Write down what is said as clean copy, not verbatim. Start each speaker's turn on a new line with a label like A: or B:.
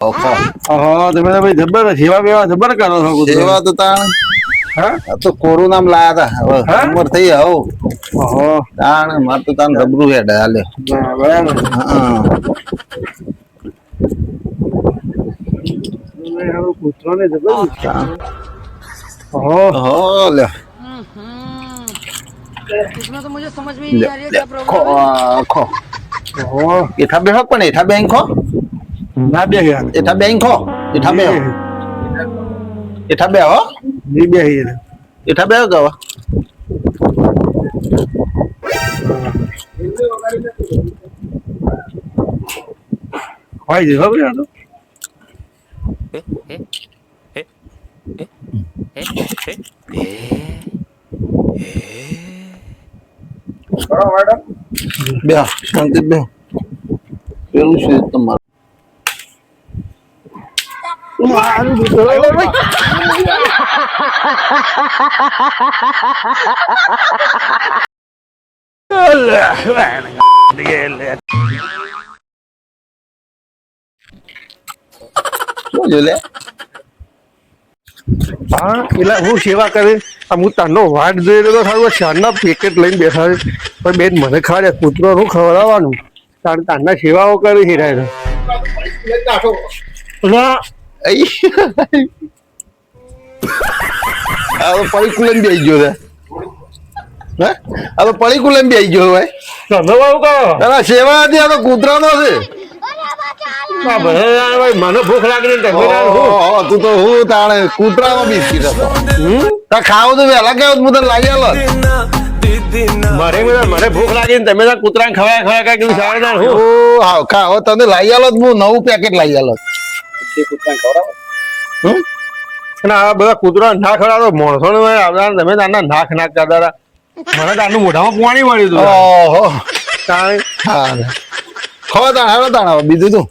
A: ઓખો
B: હા તમે તો ભાઈ જબર સેવા બેવા જબર કરો છો કૂતરો.
A: સેવા તો તાણ
B: હા
A: આ તો કોરોના માં લાયા હતા હવે
B: હા?
A: ઉંમર થઈ હવ
B: ઓહો
A: તાણ માર તો તાણ રબરું હેડે હાલે
B: બરાબર
A: હા
B: કૂતરો ને જબર
A: તાણ
B: ઓહો
A: હો લે
C: इसमें तो मुझे समझ में ही नहीं
A: લે
C: आ रही है
A: લે
C: क्या
A: ખો
C: प्रॉब्लम है।
A: ખો
B: ઓહો
A: એઠા બેહો પણ એઠા બેંક ખો
B: ના બે યાર
A: એઠા બેંક ખો એઠા બેહો એઠા બેહો
B: ની બે યાર
A: એઠા બેહો ગવા
B: હોય છે ખબર આ તો
A: બેહો શાંતિ બેહો પેલું છે તમારું
B: મારું કૂતરો લે ભાઈ
A: શું જો લે
B: હા એટલે હું સેવા કરે હું તારનો વાટ જોઈ રહ્યો સારું શાનના પેકેટ લઈને બેઠા છે પણ બેન મને ખાડે કૂતરો હું ખવડાવવાનું તારના સેવાઓ કરી છે રાય ના
A: આઈ આ તો પડી કુલમ બેસી ગયો છે હે આ તો પડી કુલમ બેસી ગયો ભાઈ
B: તમે બહુ કહો
A: તારા સેવા હતી આ તો કૂતરાનો છે
B: મને ભૂખ લાગી ને તમે ના હું
A: ઓહો, તું તો હું તાણે કૂતરાનો બિસ્કીટ હતો તા ખાવ તો વહેલા કેવું હું તને લાગી આલો
B: મને ભૂખ લાગી ને તમે કૂતરા ખવાય કઈ કીધું સારું ના હું
A: ઓ હાવ ખાવ તને લાગી આલો હું નવું પેકેટ લાગી આલો હમ?
B: અને આ બધા કૂતરા ના ખવડાવો માણસો ને આવતા તમે તારના નાક નાક કરતા હતા મને તારનું મોઢામાં પાણી મળ્યું હતું
A: ઓહો
B: તાણે
A: હા ખો તાણ હાલો તાણ હવે બીજું તું